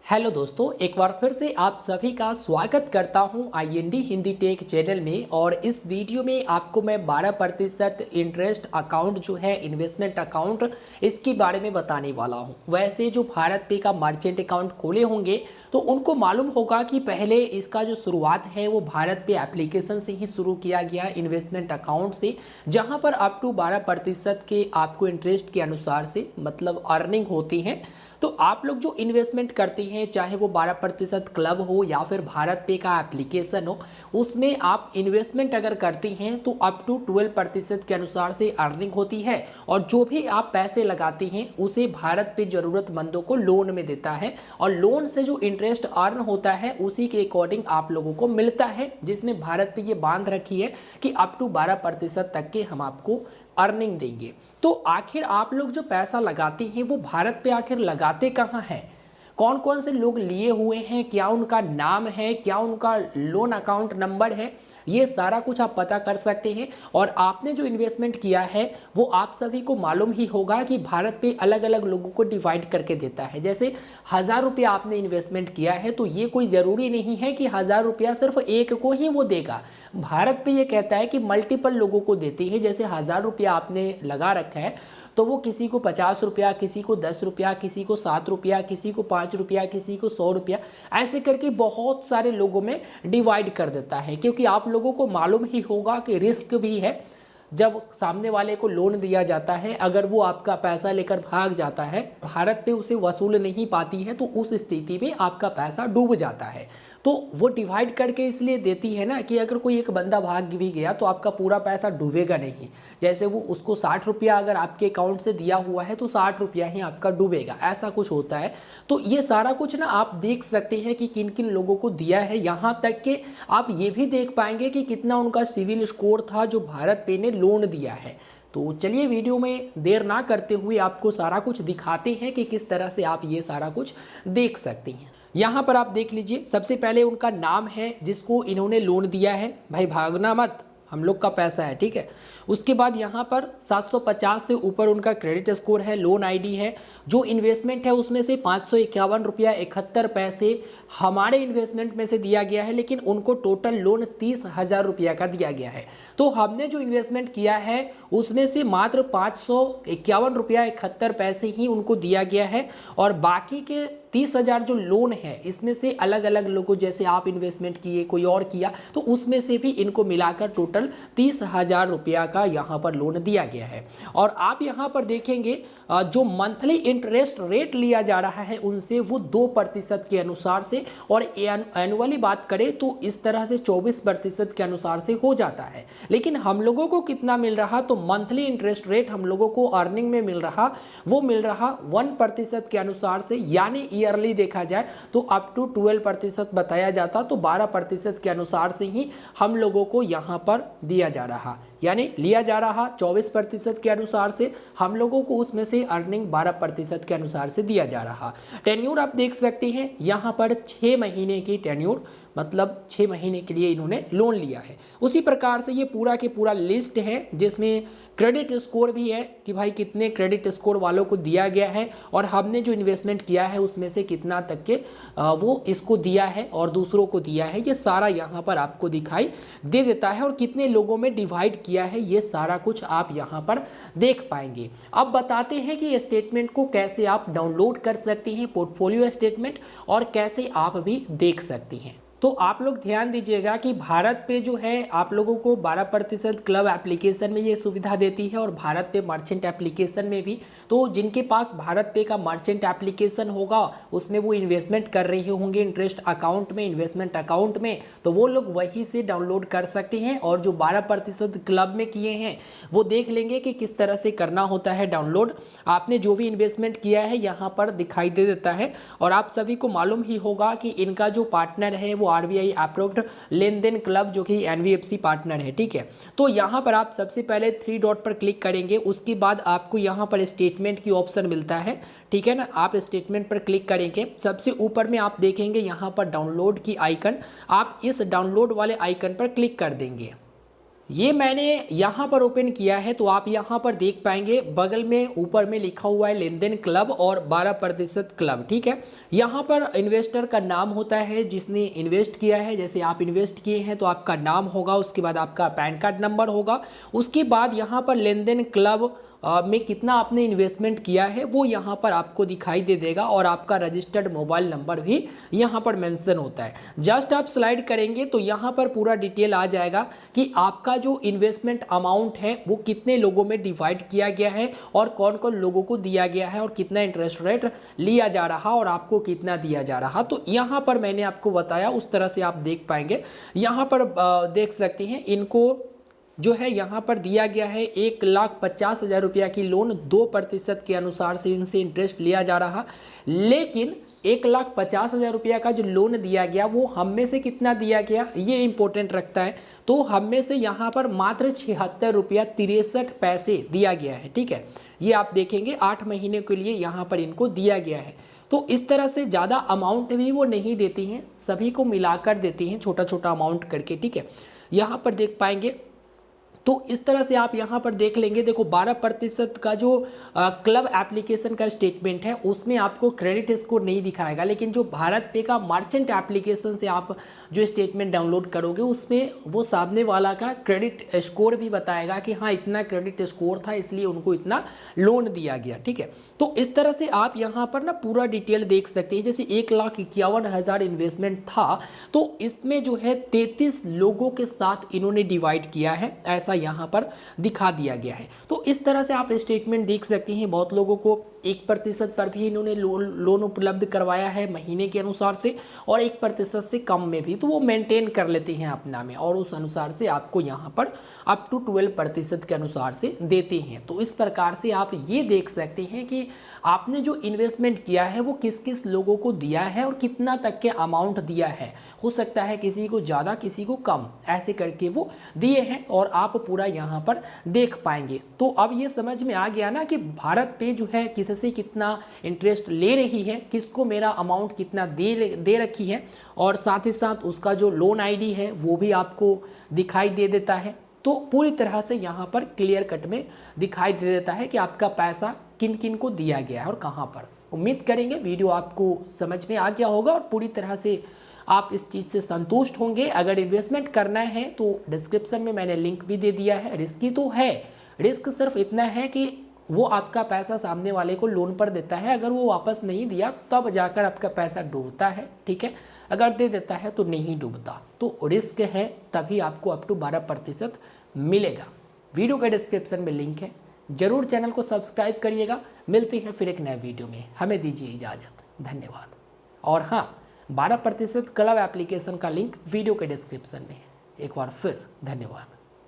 Hello दोस्तों, एक बार फिर से आप सभी का स्वागत करता हूं IND हिंदी टेक चैनल में। और इस वीडियो में आपको मैं 12% इंटरेस्ट अकाउंट जो है इन्वेस्टमेंट अकाउंट, इसके बारे में बताने वाला हूं। वैसे जो भारत पे का मर्चेंट अकाउंट खोले होंगे तो उनको मालूम होगा कि पहले इसका जो शुरुआत है वो भारत पे एप्लीकेशन से ही शुरू किया गया इन्वेस्टमेंट अकाउंट से, जहां पर अप टू 12% के आपको इंटरेस्ट के अनुसार से मतलब अर्निंग होती है। तो आप लोग जो इन्वेस्टमेंट करते हैं, चाहे वो 12% क्लब हो या फिर भारत पे का एप्लीकेशन हो, उसमें आप इन्वेस्टमेंट अगर करते हैं तो अप टू 12% के अनुसार से अर्निंग होती है। और जो भी आप पैसे लगाते हैं उसे भारत पे ज़रूरतमंदों को लोन में देता है, और लोन से जो इंटरेस्ट अर्न होता है उसी के अकॉर्डिंग आप लोगों को मिलता है, जिसमें भारत पे ये बांध रखी है कि अप टू 12% तक के हम आपको अर्निंग देंगे। तो आखिर आप लोग जो पैसा लगाते हैं वो भारत पे आखिर लगाते कहाँ हैं, कौन कौन से लोग लिए हुए हैं, क्या उनका नाम है, क्या उनका लोन अकाउंट नंबर है, ये सारा कुछ आप पता कर सकते हैं। और आपने जो इन्वेस्टमेंट किया है वो आप सभी को मालूम ही होगा कि भारत पे अलग अलग लोगों को डिवाइड करके देता है। जैसे 1000 रुपया आपने इन्वेस्टमेंट किया है तो ये कोई ज़रूरी नहीं है कि 1000 रुपया सिर्फ एक को ही वो देगा। भारत पे ये कहता है कि मल्टीपल लोगों को देती है। जैसे 1000 रुपया आपने लगा रखा है तो वो किसी को 50 रुपया, किसी को 10 रुपया, किसी को 7 रुपया, किसी को 5 रुपया, किसी को 100 रुपया, ऐसे करके बहुत सारे लोगों में डिवाइड कर देता है। क्योंकि आप लोगों को मालूम ही होगा कि रिस्क भी है। जब सामने वाले को लोन दिया जाता है, अगर वो आपका पैसा लेकर भाग जाता है, भारत पे उसे वसूल नहीं पाती है, तो उस स्थिति में आपका पैसा डूब जाता है। तो वो डिवाइड करके इसलिए देती है ना कि अगर कोई एक बंदा भाग भी गया तो आपका पूरा पैसा डूबेगा नहीं। जैसे वो उसको 60 रुपया अगर आपके अकाउंट से दिया हुआ है तो 60 रुपया ही आपका डूबेगा, ऐसा कुछ होता है। तो ये सारा कुछ ना आप देख सकते हैं कि किन किन लोगों को दिया है। यहाँ तक कि आप ये भी देख पाएंगे कि कितना उनका सिविल स्कोर था जो भारत पे ने लोन दिया है। तो चलिए वीडियो में देर ना करते हुए आपको सारा कुछ दिखाते हैं कि किस तरह से आप ये सारा कुछ देख सकते हैं। यहाँ पर आप देख लीजिए, सबसे पहले उनका नाम है जिसको इन्होंने लोन दिया है। भाई भागना मत, हम लोग का पैसा है, ठीक है। उसके बाद यहाँ पर 750 से ऊपर उनका क्रेडिट स्कोर है, लोन आईडी है। जो इन्वेस्टमेंट है उसमें से 551 रुपया 71 पैसे हमारे इन्वेस्टमेंट में से दिया गया है, लेकिन उनको टोटल लोन 30,000 रुपया का दिया गया है। तो हमने जो इन्वेस्टमेंट किया है उसमें से मात्र 551 रुपया 71 पैसे ही उनको दिया गया है। और बाकी के 30,000 जो लोन है इसमें से अलग अलग लोगों, जैसे आप इन्वेस्टमेंट किए, कोई और किया, तो उसमें से भी इनको मिलाकर टोटल 30,000 रुपया का यहाँ पर लोन दिया गया है। और आप यहाँ पर देखेंगे जो मंथली इंटरेस्ट रेट लिया जा रहा है उनसे वो 2% के अनुसार से, और एनुअली बात करें तो इस तरह से 24% के अनुसार से हो जाता है। लेकिन हम लोगों को कितना मिल रहा, तो मंथली इंटरेस्ट रेट हम लोगों को अर्निंग में मिल रहा, वो मिल रहा 1% के अनुसार से, यानी ईयरली देखा जाए तो अप टू 12% बताया जाता, तो 12% के अनुसार से ही हम लोगों को यहाँ पर दिया जा रहा, यानी लिया जा रहा 24% के अनुसार से, हम लोगों को उसमें से अर्निंग 12% के अनुसार से दिया जा रहा। टेन्योर आप देख सकते हैं यहाँ पर 6 महीने की टेन्योर, मतलब 6 महीने के लिए इन्होंने लोन लिया है। उसी प्रकार से ये पूरा के पूरा लिस्ट है जिसमें क्रेडिट स्कोर भी है कि भाई कितने क्रेडिट स्कोर वालों को दिया गया है, और हमने जो इन्वेस्टमेंट किया है उसमें से कितना तक के वो इसको दिया है और दूसरों को दिया है, ये सारा यहाँ पर आपको दिखाई दे देता है। और कितने लोगों में डिवाइड किया है ये सारा कुछ आप यहाँ पर देख पाएंगे। अब बताते हैं कि स्टेटमेंट को कैसे आप डाउनलोड कर सकते हैं, पोर्टफोलियो स्टेटमेंट, और कैसे आप भी देख सकते हैं। तो आप लोग ध्यान दीजिएगा कि भारत पे जो है आप लोगों को 12% क्लब एप्लीकेशन में ये सुविधा देती है, और भारत पे मर्चेंट एप्लीकेशन में भी। तो जिनके पास भारत पे का मर्चेंट एप्लीकेशन होगा उसमें वो इन्वेस्टमेंट कर रहे होंगे इंटरेस्ट अकाउंट में, इन्वेस्टमेंट अकाउंट में, तो वो लोग वहीं से डाउनलोड कर सकते हैं। और जो 12% क्लब में किए हैं वो देख लेंगे कि किस तरह से करना होता है डाउनलोड। आपने जो भी इन्वेस्टमेंट किया है यहाँ पर दिखाई दे देता है। और आप सभी को मालूम ही होगा कि इनका जो पार्टनर है वो RBI अप्रूव्ड लेन देन क्लब, जो कि NBFC पार्टनर है, ठीक है। तो यहाँ पर आप सबसे पहले 3 डॉट पर क्लिक करेंगे, उसके बाद आपको यहाँ पर स्टेटमेंट की ऑप्शन मिलता है, ठीक है ना। आप स्टेटमेंट पर क्लिक करेंगे, सबसे ऊपर में आप देखेंगे यहाँ पर डाउनलोड की आइकन, आप इस डाउनलोड वाले आइकन पर क्लिक कर देंगे। ये मैंने यहाँ पर ओपन किया है, तो आप यहाँ पर देख पाएंगे बगल में ऊपर में लिखा हुआ है लेन देन क्लब और 12% क्लब। ठीक है, यहाँ पर इन्वेस्टर का नाम होता है जिसने इन्वेस्ट किया है। जैसे आप इन्वेस्ट किए हैं तो आपका नाम होगा, उसके बाद आपका पैन कार्ड नंबर होगा, उसके बाद यहाँ पर लेन देन क्लब में कितना आपने इन्वेस्टमेंट किया है वो यहाँ पर आपको दिखाई दे देगा, और आपका रजिस्टर्ड मोबाइल नंबर भी यहाँ पर मेंशन होता है। जस्ट आप स्लाइड करेंगे तो यहाँ पर पूरा डिटेल आ जाएगा कि आपका जो इन्वेस्टमेंट अमाउंट है वो कितने लोगों में डिवाइड किया गया है और कौन कौन लोगों को दिया गया है और कितना इंटरेस्ट रेट लिया जा रहा और आपको कितना दिया जा रहा। तो यहाँ पर मैंने आपको बताया, उस तरह से आप देख पाएंगे। यहाँ पर देख सकते हैं इनको जो है यहाँ पर दिया गया है 1,50,000 रुपया की लोन, 2% के अनुसार से इनसे इंटरेस्ट लिया जा रहा। लेकिन 1,50,000 रुपया का जो लोन दिया गया वो हम में से कितना दिया गया ये इंपॉर्टेंट रखता है। तो हम में से यहाँ पर मात्र 76 रुपया 63 पैसे दिया गया है। ठीक है, ये आप देखेंगे 8 महीने के लिए यहाँ पर इनको दिया गया है। तो इस तरह से ज़्यादा अमाउंट भी वो नहीं देती हैं, सभी को मिलाकर देती हैं छोटा छोटा अमाउंट करके। ठीक है, यहाँ पर देख पाएंगे तो इस तरह से आप यहाँ पर देख लेंगे। देखो 12% का जो क्लब एप्लीकेशन का स्टेटमेंट है उसमें आपको क्रेडिट स्कोर नहीं दिखाएगा, लेकिन जो भारत पे का मर्चेंट एप्लीकेशन से आप जो स्टेटमेंट डाउनलोड करोगे उसमें वो सामने वाला का क्रेडिट स्कोर भी बताएगा कि हाँ इतना क्रेडिट स्कोर था इसलिए उनको इतना लोन दिया गया। ठीक है, तो इस तरह से आप यहाँ पर ना पूरा डिटेल देख सकते हैं। जैसे 1,51,000 इन्वेस्टमेंट था तो इसमें जो है 33 लोगों के साथ इन्होंने डिवाइड किया है, ऐसा यहाँ पर दिखा दिया गया है। तो इस तरह से आप स्टेटमेंट देख सकते हैं। बहुत लोगों को 1% पर भी इन्होंने लोन उपलब्ध करवाया है महीने के अनुसार से, और 1% से कम में भी, तो वो मेंटेन कर लेते हैं अपना में, और उस अनुसार से आपको यहाँ पर अप टू 12% के अनुसार से देते हैं। तो इस प्रकार से आप ये देख सकते हैं कि आपने जो इन्वेस्टमेंट किया है वो किस किस लोगों को दिया है और कितना तक के अमाउंट दिया है। हो सकता है किसी को ज़्यादा किसी को कम, ऐसे करके वो दिए हैं और आप पूरा यहाँ पर देख पाएंगे। तो अब ये समझ में आ गया ना कि भारत पे जो है किससे कितना इंटरेस्ट ले रही है, किसको मेरा अमाउंट कितना दे रखी है, और साथ ही साथ उसका जो लोन आईडी है वो भी आपको दिखाई दे देता है। तो पूरी तरह से यहाँ पर क्लियर कट में दिखाई दे देता है कि आपका पैसा किन किन को दिया गया है और कहाँ पर। उम्मीद करेंगे वीडियो आपको समझ में आ गया होगा और पूरी तरह से आप इस चीज़ से संतुष्ट होंगे। अगर इन्वेस्टमेंट करना है तो डिस्क्रिप्शन में मैंने लिंक भी दे दिया है। रिस्की तो है, रिस्क सिर्फ इतना है कि वो आपका पैसा सामने वाले को लोन पर देता है, अगर वो वापस नहीं दिया तब जाकर आपका पैसा डूबता है। ठीक है, अगर दे देता है तो नहीं डूबता। तो रिस्क है, तभी आपको अप टू 12% मिलेगा। वीडियो के डिस्क्रिप्शन में लिंक है, जरूर चैनल को सब्सक्राइब करिएगा। मिलते हैं फिर एक नए वीडियो में, हमें दीजिए इजाज़त, धन्यवाद। और हाँ, 12% क्लब एप्लीकेशन का लिंक वीडियो के डिस्क्रिप्शन में है। एक बार फिर धन्यवाद।